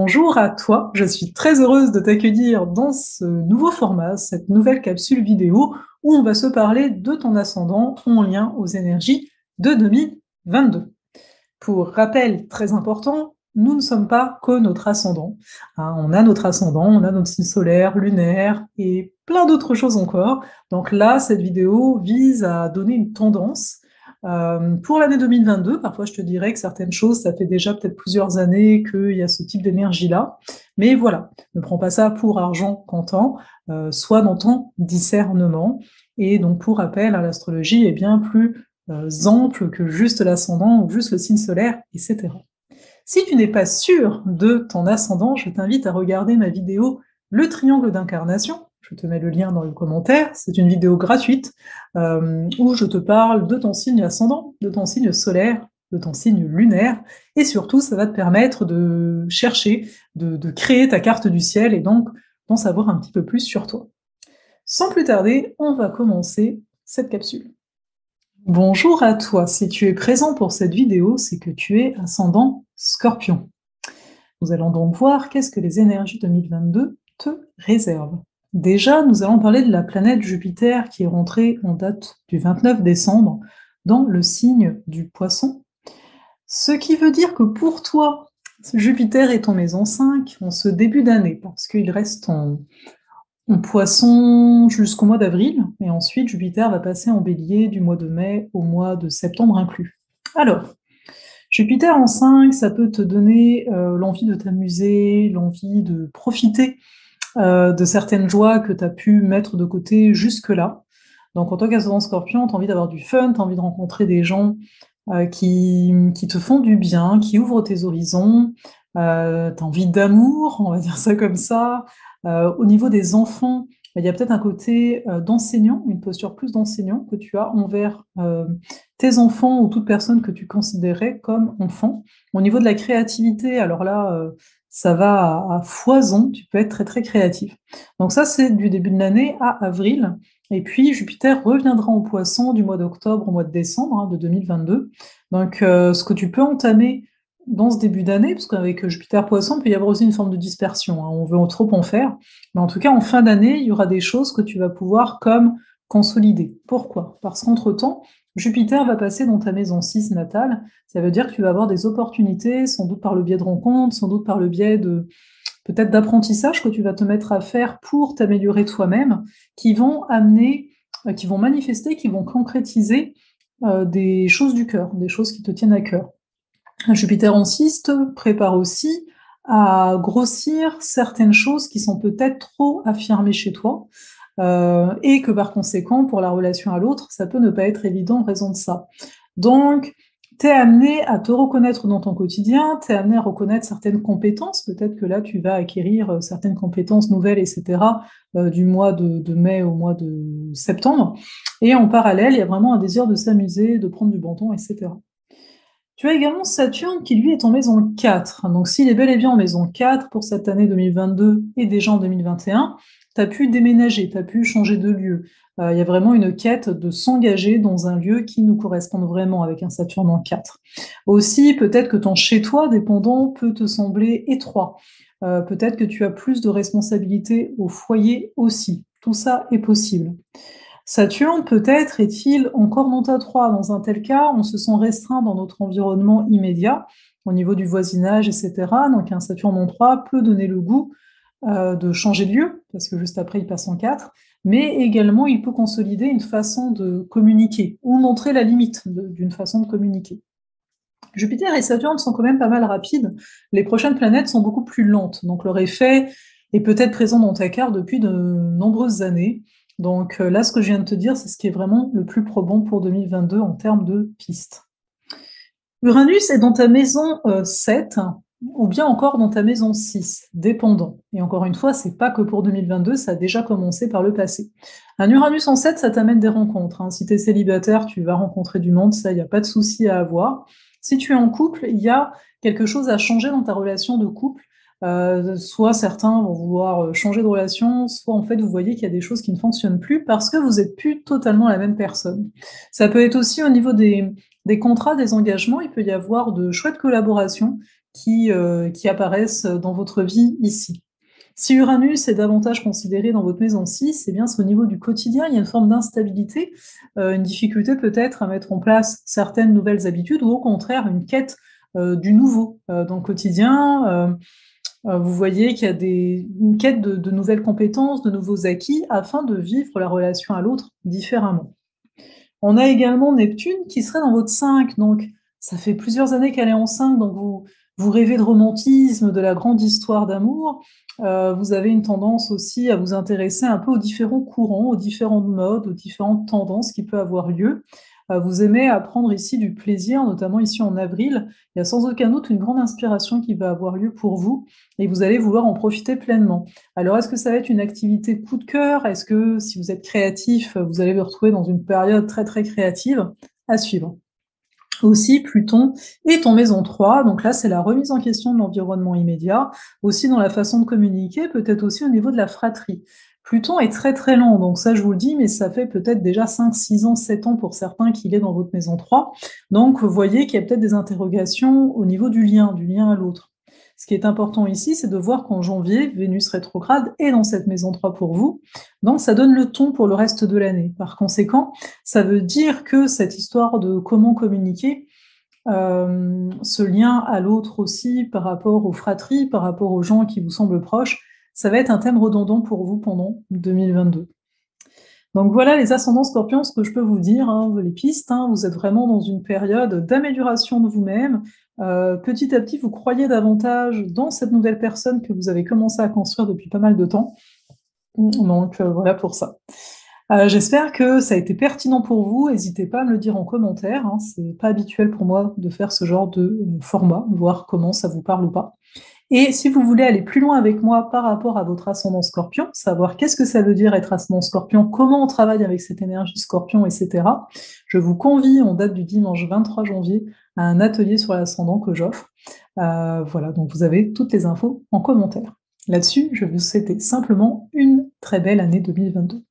Bonjour à toi, je suis très heureuse de t'accueillir dans ce nouveau format, cette nouvelle capsule vidéo où on va se parler de ton ascendant en lien aux énergies de 2022. Pour rappel très important, nous ne sommes pas que notre ascendant, hein. On a notre ascendant, on a notre signe solaire, lunaire et plein d'autres choses encore. Donc là, cette vidéo vise à donner une tendance pour l'année 2022. Parfois, je te dirais que certaines choses, ça fait déjà peut-être plusieurs années qu'il y a ce type d'énergie-là. Mais voilà, ne prends pas ça pour argent comptant, sois dans ton discernement. Et donc, pour rappel, hein, l'astrologie est bien plus ample que juste l'ascendant ou juste le signe solaire, etc. Si tu n'es pas sûr de ton ascendant, je t'invite à regarder ma vidéo Le triangle d'incarnation. Je te mets le lien dans le commentaire. C'est une vidéo gratuite où je te parle de ton signe ascendant, de ton signe solaire, de ton signe lunaire, et surtout, ça va te permettre de chercher, de créer ta carte du ciel et donc d'en savoir un petit peu plus sur toi. Sans plus tarder, on va commencer cette capsule. Bonjour à toi, si tu es présent pour cette vidéo, c'est que tu es ascendant Scorpion. Nous allons donc voir qu'est-ce que les énergies 2022 te réservent. Déjà, nous allons parler de la planète Jupiter qui est rentrée en date du 29 décembre dans le signe du Poisson, ce qui veut dire que pour toi, Jupiter est en maison 5 en ce début d'année, parce qu'il reste en Poisson jusqu'au mois d'avril, et ensuite Jupiter va passer en Bélier du mois de mai au mois de septembre inclus. Alors, Jupiter en 5, ça peut te donner l'envie de t'amuser, l'envie de profiter de certaines joies que tu as pu mettre de côté jusque-là. Donc en tant qu'ascendant Scorpion, tu as envie d'avoir du fun, tu as envie de rencontrer des gens qui te font du bien, qui ouvrent tes horizons, tu as envie d'amour, on va dire ça comme ça. Au niveau des enfants, il y a peut-être un côté d'enseignant, une posture plus d'enseignant que tu as envers tes enfants ou toute personne que tu considérais comme enfant. Au niveau de la créativité, alors là, ça va à foison, tu peux être très très créatif. Donc ça, c'est du début de l'année à avril. Et puis Jupiter reviendra en Poisson du mois d'octobre au mois de décembre de 2022. Donc ce que tu peux entamer dans ce début d'année, parce qu'avec Jupiter Poisson, il peut y avoir aussi une forme de dispersion, hein, on veut trop en faire, mais en tout cas en fin d'année, il y aura des choses que tu vas pouvoir comme consolider. Pourquoi? Parce qu'entre-temps, Jupiter va passer dans ta maison 6 natale, ça veut dire que tu vas avoir des opportunités, sans doute par le biais de rencontres, sans doute par le biais de peut-être d'apprentissage que tu vas te mettre à faire pour t'améliorer toi-même, qui vont amener, qui vont manifester, qui vont concrétiser des choses du cœur, des choses qui te tiennent à cœur. Jupiter en 6 te prépare aussi à grossir certaines choses qui sont peut-être trop affirmées chez toi, et que par conséquent, pour la relation à l'autre, ça peut ne pas être évident en raison de ça. Donc, tu es amené à te reconnaître dans ton quotidien, tu es amené à reconnaître certaines compétences, peut-être que là, tu vas acquérir certaines compétences nouvelles, etc., du mois de mai au mois de septembre, et en parallèle, il y a vraiment un désir de s'amuser, de prendre du bon temps, etc. Tu as également Saturne qui, lui, est en maison 4. Donc, s'il est bel et bien en maison 4 pour cette année 2022 et déjà en 2021, tu as pu déménager, tu as pu changer de lieu. Il y a vraiment une quête de s'engager dans un lieu qui nous corresponde vraiment avec un Saturne en 4. Aussi, peut-être que ton chez-toi dépendant peut te sembler étroit. Peut-être que tu as plus de responsabilités au foyer aussi. Tout ça est possible. Saturne, peut-être, est-il encore dans ta 3. Dans un tel cas, on se sent restreint dans notre environnement immédiat, au niveau du voisinage, etc. Donc un Saturne en 3 peut donner le goût de changer de lieu, parce que juste après, il passe en 4, mais également, il peut consolider une façon de communiquer, ou montrer la limite d'une façon de communiquer. Jupiter et Saturne sont quand même pas mal rapides, les prochaines planètes sont beaucoup plus lentes, donc leur effet est peut-être présent dans ta carte depuis de nombreuses années. Donc là, ce que je viens de te dire, c'est ce qui est vraiment le plus probant pour 2022 en termes de pistes. Uranus est dans ta maison 7, ou bien encore dans ta maison 6, dépendant. Et encore une fois, c'est pas que pour 2022, ça a déjà commencé par le passé. Un Uranus en 7, ça t'amène des rencontres, hein. Si tu es célibataire, tu vas rencontrer du monde, ça, il n'y a pas de souci à avoir. Si tu es en couple, il y a quelque chose à changer dans ta relation de couple. Soit certains vont vouloir changer de relation, soit en fait vous voyez qu'il y a des choses qui ne fonctionnent plus parce que vous n'êtes plus totalement la même personne. Ça peut être aussi au niveau des contrats, des engagements, il peut y avoir de chouettes collaborations qui apparaissent dans votre vie ici. Si Uranus est davantage considéré dans votre maison 6, eh bien c'est au niveau du quotidien, il y a une forme d'instabilité, une difficulté peut-être à mettre en place certaines nouvelles habitudes ou au contraire une quête du nouveau dans le quotidien. Vous voyez qu'il y a une quête de nouvelles compétences, de nouveaux acquis afin de vivre la relation à l'autre différemment. On a également Neptune qui serait dans votre 5, donc ça fait plusieurs années qu'elle est en 5, donc vous rêvez de romantisme, de la grande histoire d'amour. Vous avez une tendance aussi à vous intéresser un peu aux différents courants, aux différentes modes, aux différentes tendances qui peuvent avoir lieu. Vous aimez apprendre ici du plaisir, notamment ici en avril. Il y a sans aucun doute une grande inspiration qui va avoir lieu pour vous et vous allez vouloir en profiter pleinement. Alors, est-ce que ça va être une activité coup de cœur? Est-ce que si vous êtes créatif, vous allez vous retrouver dans une période très très créative? À suivre. Aussi, Pluton est en maison 3, donc là c'est la remise en question de l'environnement immédiat, aussi dans la façon de communiquer, peut-être aussi au niveau de la fratrie. Pluton est très très lent, donc ça je vous le dis, mais ça fait peut-être déjà 5, 6 ans, 7 ans pour certains qu'il est dans votre maison 3, donc vous voyez qu'il y a peut-être des interrogations au niveau du lien à l'autre. Ce qui est important ici, c'est de voir qu'en janvier, Vénus rétrograde est dans cette maison 3 pour vous, donc ça donne le ton pour le reste de l'année. Par conséquent, ça veut dire que cette histoire de comment communiquer, ce lien à l'autre aussi par rapport aux fratries, par rapport aux gens qui vous semblent proches, ça va être un thème redondant pour vous pendant 2022. Donc voilà les ascendants scorpions, ce que je peux vous dire, hein, les pistes, hein, vous êtes vraiment dans une période d'amélioration de vous-même. Petit à petit, vous croyez davantage dans cette nouvelle personne que vous avez commencé à construire depuis pas mal de temps. Donc voilà pour ça. J'espère que ça a été pertinent pour vous. N'hésitez pas à me le dire en commentaire, hein. C'est pas habituel pour moi de faire ce genre de format, voir comment ça vous parle ou pas. Et si vous voulez aller plus loin avec moi par rapport à votre ascendant scorpion, savoir qu'est-ce que ça veut dire être ascendant scorpion, comment on travaille avec cette énergie scorpion, etc., je vous convie, en date du dimanche 23 janvier, à un atelier sur l'ascendant que j'offre. Voilà, donc vous avez toutes les infos en commentaire. Là-dessus, je vous souhaite simplement une très belle année 2022.